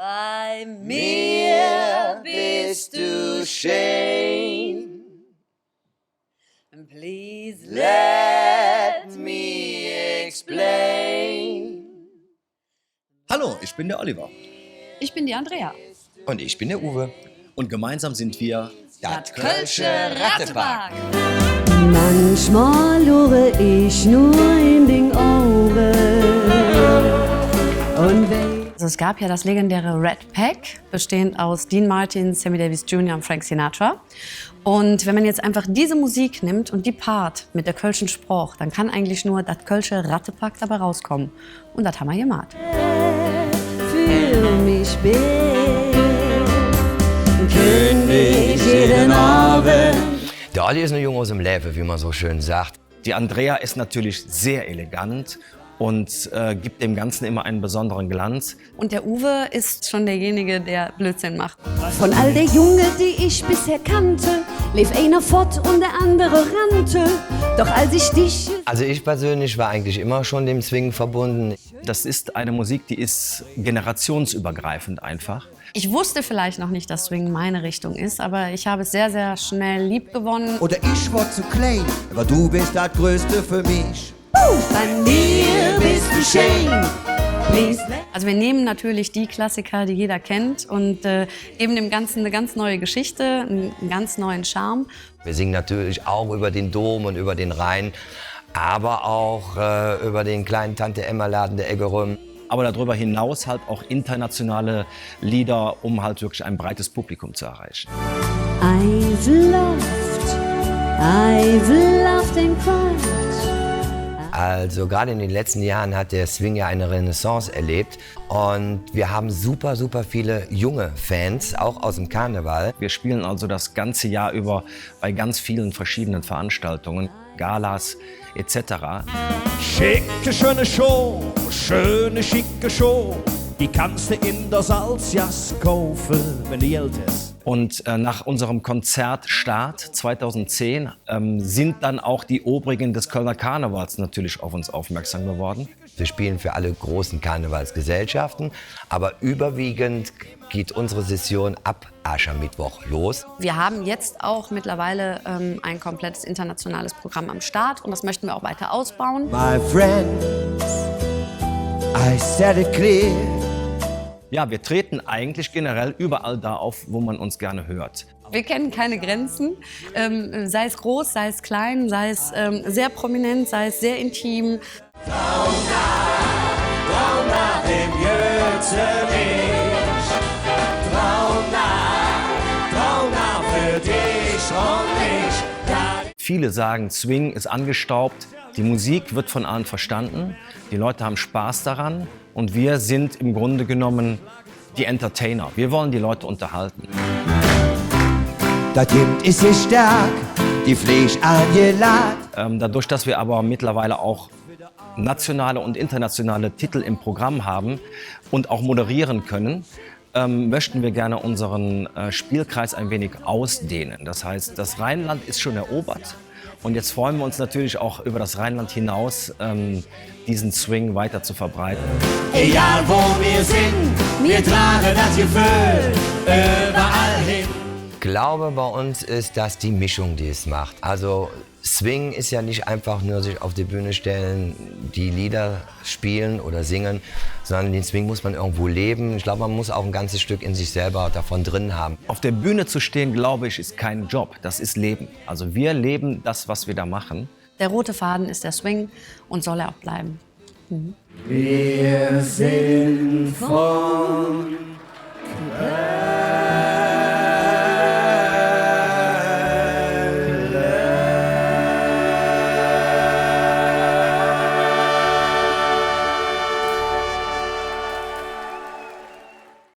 Bei mir bist du schön. Please let me explain. Hallo, ich bin der Oliver. Ich bin die Andrea. Und ich bin der Uwe. Und gemeinsam sind wir Das Kölsche Rattepark. Manchmal höre ich nur in den Augen. Also es gab ja das legendäre Red Pack, bestehend aus Dean Martin, Sammy Davis Jr. und Frank Sinatra. Und wenn man jetzt einfach diese Musik nimmt und die Part mit der kölschen Spruch, dann kann eigentlich nur das Kölsche Rattepark dabei rauskommen. Und das haben wir gemacht. Für mich bin König jeden Abend. Der Olli ist ein Junge aus dem Leben, wie man so schön sagt. Die Andrea ist natürlich sehr elegant und gibt dem Ganzen immer einen besonderen Glanz. Und der Uwe ist schon derjenige, der Blödsinn macht. Von all der Junge, die ich bisher kannte, lief einer fort und der andere rannte. Doch als ich dich... Also ich persönlich war eigentlich immer schon dem Swing verbunden. Das ist eine Musik, die ist generationsübergreifend einfach. Ich wusste vielleicht noch nicht, dass Swing meine Richtung ist, aber ich habe es sehr, sehr schnell lieb gewonnen. Oder ich war zu klein, aber du bist das Größte für mich. Bei mir bist du schön. Please. Also wir nehmen natürlich die Klassiker, die jeder kennt und geben dem Ganzen eine ganz neue Geschichte, einen ganz neuen Charme. Wir singen natürlich auch über den Dom und über den Rhein, aber auch über den kleinen Tante-Emma-Laden der Eggerum. Aber darüber hinaus halt auch internationale Lieder, um halt wirklich ein breites Publikum zu erreichen. I've loved and cried. Also gerade in den letzten Jahren hat der Swing ja eine Renaissance erlebt und wir haben super, super viele junge Fans, auch aus dem Karneval. Wir spielen also das ganze Jahr über bei ganz vielen verschiedenen Veranstaltungen, Galas etc. Schicke, schöne Show, schöne, schicke Show. Die kannst du in der Salzjas kaufen, wenn du Geld hast. Und nach unserem Konzertstart 2010 sind dann auch die Obrigen des Kölner Karnevals natürlich auf uns aufmerksam geworden. Wir spielen für alle großen Karnevalsgesellschaften, aber überwiegend geht unsere Session ab Aschermittwoch los. Wir haben jetzt auch mittlerweile ein komplettes internationales Programm am Start und das möchten wir auch weiter ausbauen. My friends, I said it clear. Ja, wir treten eigentlich generell überall da auf, wo man uns gerne hört. Wir kennen keine Grenzen, sei es groß, sei es klein, sei es sehr prominent, sei es sehr intim. Trau nach dem Jötzenich. Trau nach für dich und mich. Viele sagen, Swing ist angestaubt, die Musik wird von allen verstanden, die Leute haben Spaß daran und wir sind im Grunde genommen die Entertainer. Wir wollen die Leute unterhalten. Das Kind ist sehr stark, die Fleisch angelagt. Dadurch, dass wir aber mittlerweile auch nationale und internationale Titel im Programm haben und auch moderieren können, möchten wir gerne unseren Spielkreis ein wenig ausdehnen. Das heißt, das Rheinland ist schon erobert und jetzt freuen wir uns natürlich auch über das Rheinland hinaus, diesen Swing weiter zu verbreiten. Egal wo wir sind, wir tragen das Gefühl überall hin. Ich glaube, bei uns ist das die Mischung, die es macht. Also Swing ist ja nicht einfach nur sich auf die Bühne stellen, die Lieder spielen oder singen, sondern den Swing muss man irgendwo leben. Ich glaube, man muss auch ein ganzes Stück in sich selber davon drin haben. Auf der Bühne zu stehen, glaube ich, ist kein Job, das ist Leben. Also wir leben das, was wir da machen. Der rote Faden ist der Swing und soll er auch bleiben. Wir sind von